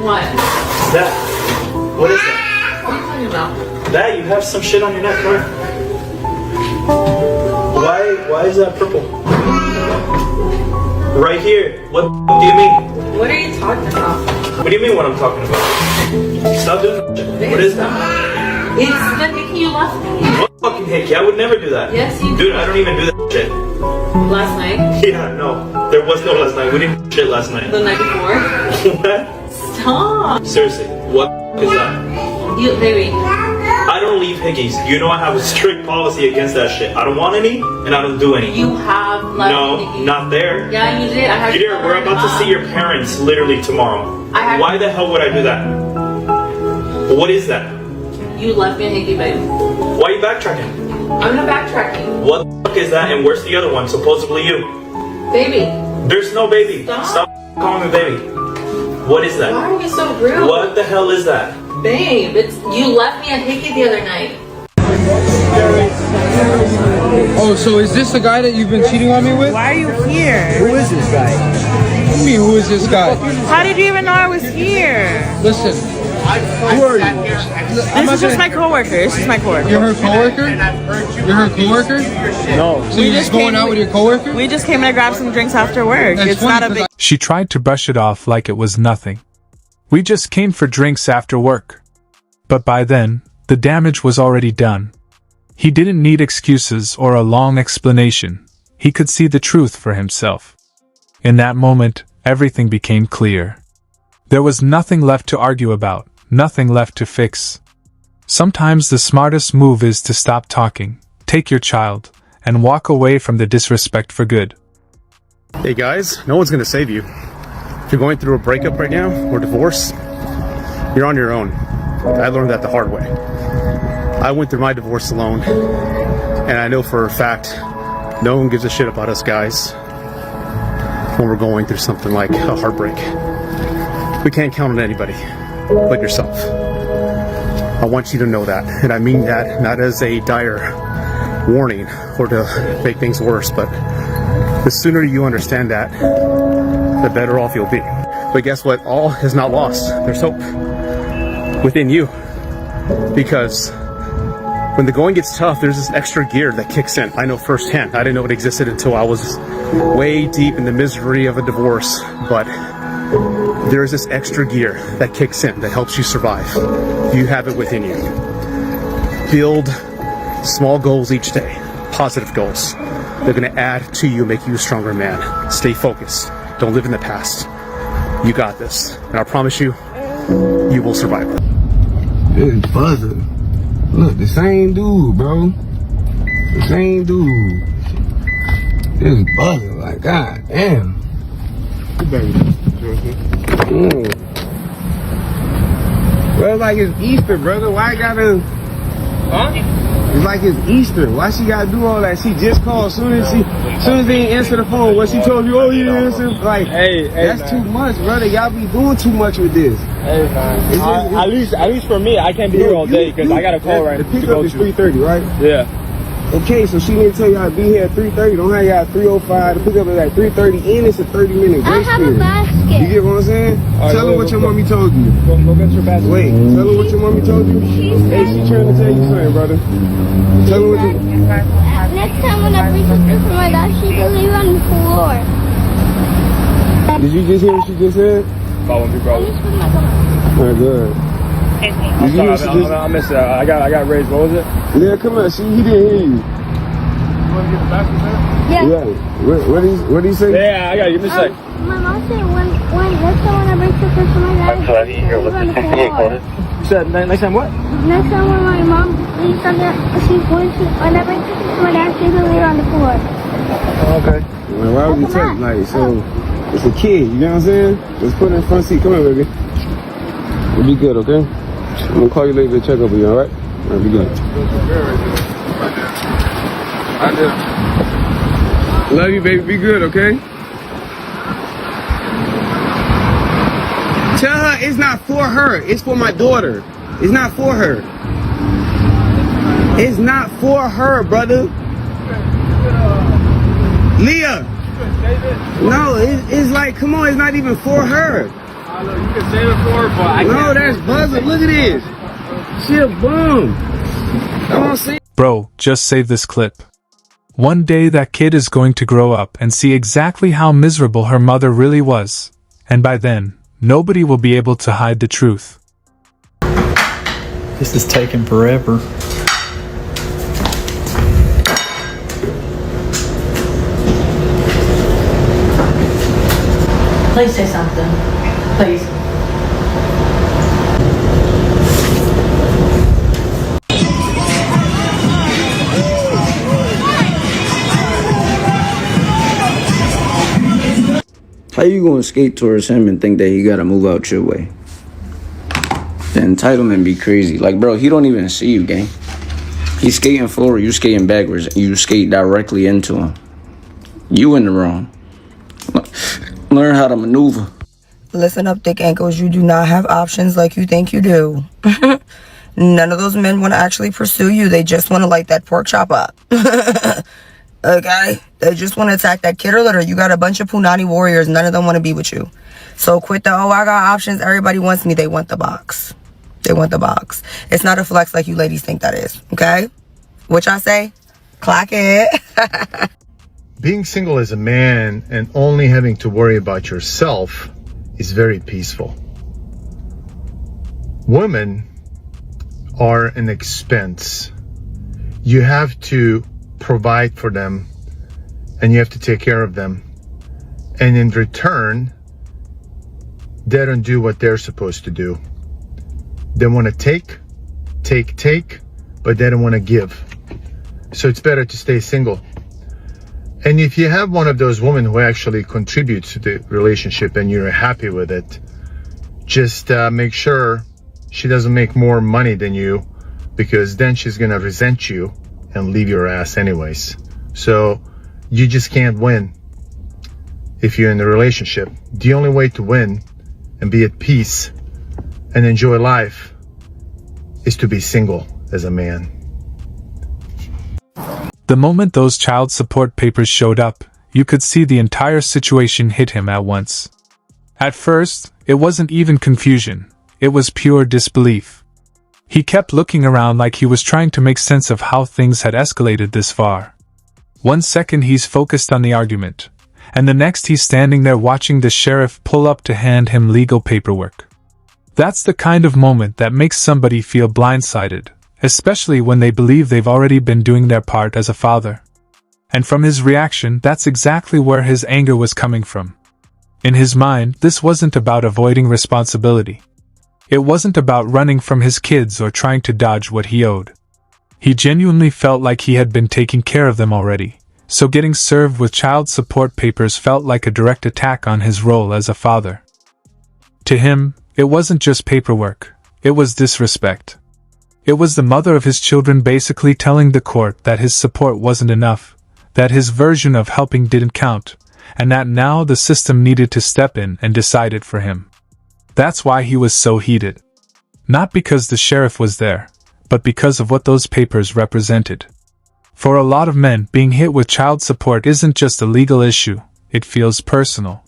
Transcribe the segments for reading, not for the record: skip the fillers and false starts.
What? That. What is that? What are you talking about? That, you have some shit on your neck, right? Why is that purple? Right here. What do you mean? What are you talking about? What do you mean what I'm talking about? Stop doing that shit. What is that? It's the hickey you left me. What fucking hickey? I would never do that. Yes, you Dude, I don't even do that shit. Last night? Yeah, no. There was no last night. We didn't do shit last night. The night before? What? Stop. Seriously, what is that? You, baby. I don't leave hickeys. You know I have a strict policy against that shit. I don't want any, and I don't do any. You have left No, hickey. not there. Yeah, you did. I had You did. We're about to see your parents literally tomorrow. Why the hell would I do that? What is that? You left me a hickey, baby. Why are you backtracking? I'm not backtracking. What the fuck is that, and where's the other one? Supposedly you. Baby. There's no baby. Stop calling me baby. What is that? Why are you so rude? What the hell is that? Babe, you left me a hickey the other night. Oh, so is this the guy that you've been cheating on me with? Why are you here? Who is this guy? What do you mean, who is this guy? How did you even know I was here? Listen, who are you? This is just my coworker. This is my coworker. You're her coworker? You're her coworker? No. So you're just going out with your coworker? We just came to grab some drinks after work. It's not a big... She tried to brush it off like it was nothing. We just came for drinks after work. But by then, the damage was already done. He didn't need excuses or a long explanation. He could see the truth for himself. In that moment, everything became clear. There was nothing left to argue about, nothing left to fix. Sometimes the smartest move is to stop talking, take your child, and walk away from the disrespect for good. Hey guys, no one's gonna save you. If you're going through a breakup right now, or divorce, you're on your own. I learned that the hard way. I went through my divorce alone, and I know for a fact, no one gives a shit about us guys when we're going through something like a heartbreak. We can't count on anybody but yourself. I want you to know that, and I mean that not as a dire warning or to make things worse, but the sooner you understand that, the better off you'll be. But guess what? All is not lost. There's hope within you, because when the going gets tough, there's this extra gear that kicks in. I know firsthand. I didn't know it existed until I was way deep in the misery of a divorce, but there's this extra gear that kicks in that helps you survive. You have it within you. Build small goals each day, positive goals. They're gonna add to you, make you a stronger man. Stay focused. Don't live in the past. You got this. And I promise you, you will survive. This buzzer. Look, the same dude, bro. The same dude. This buzzer, like, god damn. Bro, like it's Easter, brother. Why I gotta... Huh? It's like it's Easter. Why she gotta do all that? She just called. As soon as they didn't answer the phone, what she told you, oh, you didn't answer? Like, that's too much, brother. Y'all be doing too much with this. Hey, man. At least for me, I can't be here all day because I got a call right now. The pickup is 3:30, right? Yeah. Okay, so she didn't tell y'all to be here at 3:30. Don't have y'all at 3:05. The pickup is at 3:30, and it's a 30-minute grace I have a period. basket. You get what I'm saying? Right, tell her what your mommy told you. Go get your basket. Wait, tell her what your mommy told you. Hey, she trying to tell you something, brother. Tell her what you... Next time when I bring something for my dog, she can leave it on the floor. Did you just hear what she just said? Follow me, bro. Alright, good. I'm sorry, I missed it. I got raised. What was it? Yeah, come on. He didn't hear you. You want to get the basket, man? Yeah. What did he say? Yeah, I got you. Give me a sec. My mom said when next time when I bring something for my dog, she can leave it on the floor. You said next time what? Next time when my mom leaves something, when I bring something for my dad, she can leave it on the floor. Okay. Well, why would you tell me? Like, so, it's a kid, you know what I'm saying? Let's put it in the front seat. Come on, baby. We'll be good, okay? I'm gonna call you later to check up with you, alright? Alright, be good. I do. Love you, baby. Be good, okay? Tell her it's not for her. It's for my daughter. It's not for her. It's not for her, brother. Leah. No, it's like, come on. It's not even for her. You can save it for her, but I No, can't. that's buzzing. Look at this. She a bum. I don't see. Bro, just save this clip. One day that kid is going to grow up and see exactly how miserable her mother really was. And by then, nobody will be able to hide the truth. This is taking forever. Please say something. Please. How you gonna skate towards him and think that he gotta move out your way? The entitlement be crazy. Like, bro, he don't even see you, gang. He's skating forward, you skating backwards, and you skate directly into him. You in the wrong. Learn how to maneuver. Listen up, thick ankles. You do not have options like you think you do. None of those men want to actually pursue you. They just want to light that pork chop up. Okay? They just want to attack that kid or litter. You got a bunch of Punani warriors. None of them want to be with you. So quit the, oh, I got options. Everybody wants me. They want the box. They want the box. It's not a flex like you ladies think that is. Okay? What y'all say? Clock it. Being single as a man and only having to worry about yourself is very peaceful. Women are an expense. You have to provide for them and you have to take care of them. And in return, they don't do what they're supposed to do. They want to take, but they don't want to give. So it's better to stay single. And if you have one of those women who actually contributes to the relationship and you're happy with it, just make sure she doesn't make more money than you, because then she's going to resent you and leave your ass anyways. So you just can't win if you're in a relationship. The only way to win and be at peace and enjoy life is to be single as a man. The moment those child support papers showed up, you could see the entire situation hit him at once. At first, it wasn't even confusion, it was pure disbelief. He kept looking around like he was trying to make sense of how things had escalated this far. One second he's focused on the argument, and the next he's standing there watching the sheriff pull up to hand him legal paperwork. That's the kind of moment that makes somebody feel blindsided, especially when they believe they've already been doing their part as a father. And from his reaction, that's exactly where his anger was coming from. In his mind, this wasn't about avoiding responsibility. It wasn't about running from his kids or trying to dodge what he owed. He genuinely felt like he had been taking care of them already, so getting served with child support papers felt like a direct attack on his role as a father. To him, it wasn't just paperwork, it was disrespect. It was the mother of his children basically telling the court that his support wasn't enough, that his version of helping didn't count, and that now the system needed to step in and decide it for him. That's why he was so heated. Not because the sheriff was there, but because of what those papers represented. For a lot of men, being hit with child support isn't just a legal issue, it feels personal.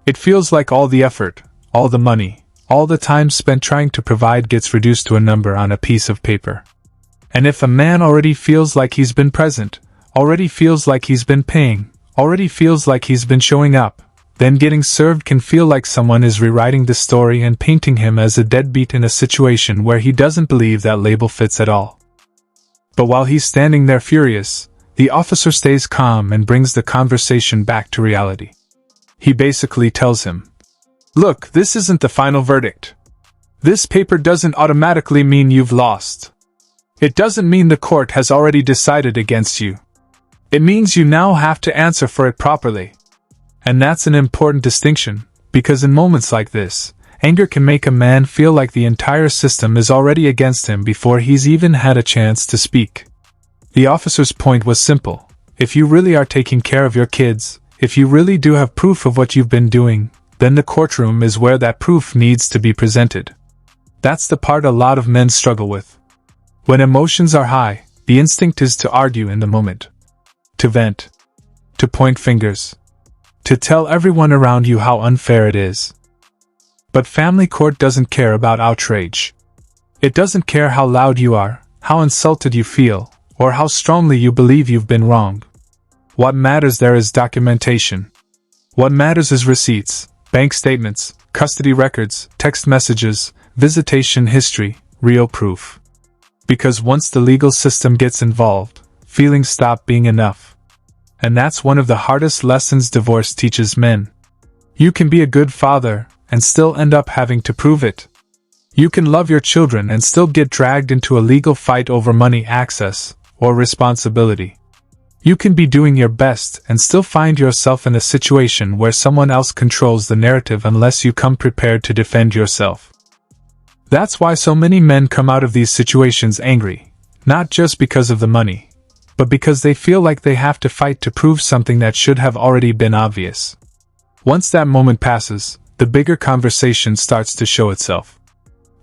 It feels like all the effort, all the money, all the time spent trying to provide gets reduced to a number on a piece of paper. And if a man already feels like he's been present, already feels like he's been paying, already feels like he's been showing up, then getting served can feel like someone is rewriting the story and painting him as a deadbeat in a situation where he doesn't believe that label fits at all. But while he's standing there furious, the officer stays calm and brings the conversation back to reality. He basically tells him, "Look, this isn't the final verdict. This paper doesn't automatically mean you've lost. It doesn't mean the court has already decided against you. It means you now have to answer for it properly." And that's an important distinction, because in moments like this, anger can make a man feel like the entire system is already against him before he's even had a chance to speak. The officer's point was simple. If you really are taking care of your kids, if you really do have proof of what you've been doing, then the courtroom is where that proof needs to be presented. That's the part a lot of men struggle with. When emotions are high, the instinct is to argue in the moment. To vent. To point fingers. To tell everyone around you how unfair it is. But family court doesn't care about outrage. It doesn't care how loud you are, how insulted you feel, or how strongly you believe you've been wrong. What matters there is documentation. What matters is receipts, bank statements, custody records, text messages, visitation history, real proof. Because once the legal system gets involved, feelings stop being enough. And that's one of the hardest lessons divorce teaches men. You can be a good father and still end up having to prove it. You can love your children and still get dragged into a legal fight over money access or responsibility. You can be doing your best and still find yourself in a situation where someone else controls the narrative unless you come prepared to defend yourself. That's why so many men come out of these situations angry, not just because of the money, but because they feel like they have to fight to prove something that should have already been obvious. Once that moment passes, the bigger conversation starts to show itself.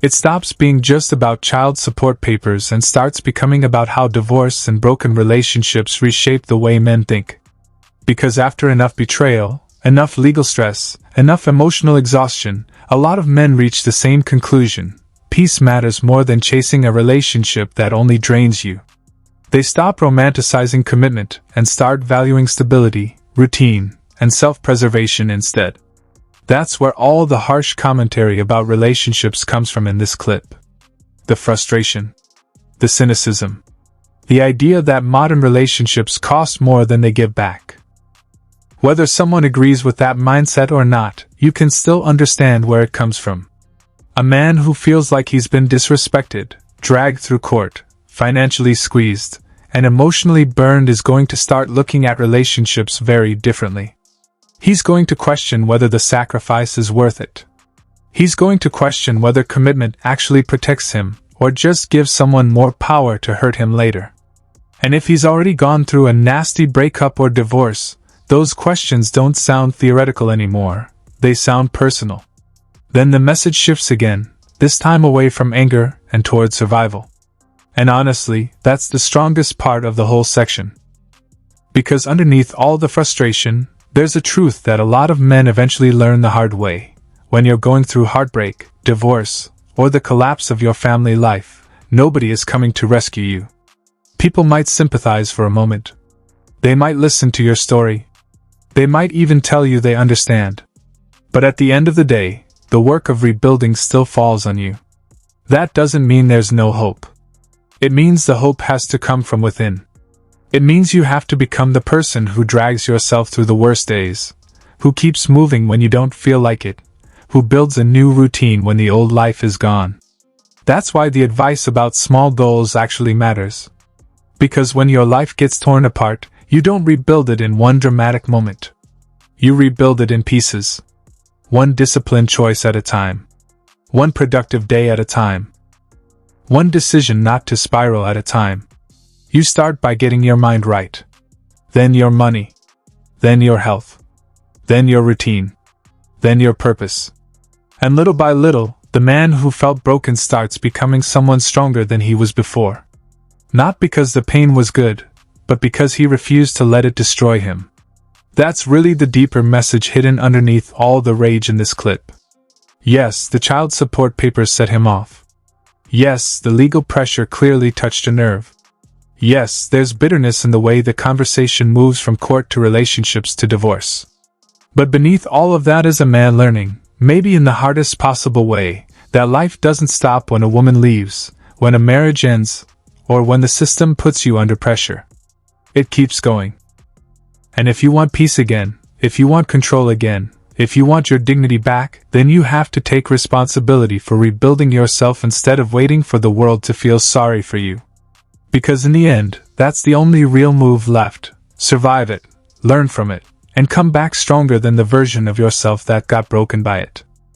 It stops being just about child support papers and starts becoming about how divorce and broken relationships reshape the way men think. Because after enough betrayal, enough legal stress, enough emotional exhaustion, a lot of men reach the same conclusion: peace matters more than chasing a relationship that only drains you. They stop romanticizing commitment and start valuing stability, routine, and self-preservation instead. That's where all the harsh commentary about relationships comes from in this clip. The frustration. The cynicism. The idea that modern relationships cost more than they give back. Whether someone agrees with that mindset or not, you can still understand where it comes from. A man who feels like he's been disrespected, dragged through court, financially squeezed, and emotionally burned is going to start looking at relationships very differently. He's going to question whether the sacrifice is worth it. He's going to question whether commitment actually protects him, or just gives someone more power to hurt him later. And if he's already gone through a nasty breakup or divorce, those questions don't sound theoretical anymore, they sound personal. Then the message shifts again, this time away from anger and toward survival. And honestly, that's the strongest part of the whole section. Because underneath all the frustration, there's a truth that a lot of men eventually learn the hard way. When you're going through heartbreak, divorce, or the collapse of your family life, nobody is coming to rescue you. People might sympathize for a moment. They might listen to your story. They might even tell you they understand. But at the end of the day, the work of rebuilding still falls on you. That doesn't mean there's no hope. It means the hope has to come from within. It means you have to become the person who drags yourself through the worst days, who keeps moving when you don't feel like it, who builds a new routine when the old life is gone. That's why the advice about small goals actually matters. Because when your life gets torn apart, you don't rebuild it in one dramatic moment. You rebuild it in pieces. One disciplined choice at a time. One productive day at a time. One decision not to spiral at a time. You start by getting your mind right. Then your money. Then your health. Then your routine. Then your purpose. And little by little, the man who felt broken starts becoming someone stronger than he was before. Not because the pain was good, but because he refused to let it destroy him. That's really the deeper message hidden underneath all the rage in this clip. Yes, the child support papers set him off. Yes, the legal pressure clearly touched a nerve. Yes, there's bitterness in the way the conversation moves from court to relationships to divorce. But beneath all of that is a man learning, maybe in the hardest possible way, that life doesn't stop when a woman leaves, when a marriage ends, or when the system puts you under pressure. It keeps going. And if you want peace again, if you want control again, if you want your dignity back, then you have to take responsibility for rebuilding yourself instead of waiting for the world to feel sorry for you. Because in the end, that's the only real move left. Survive it, learn from it, and come back stronger than the version of yourself that got broken by it.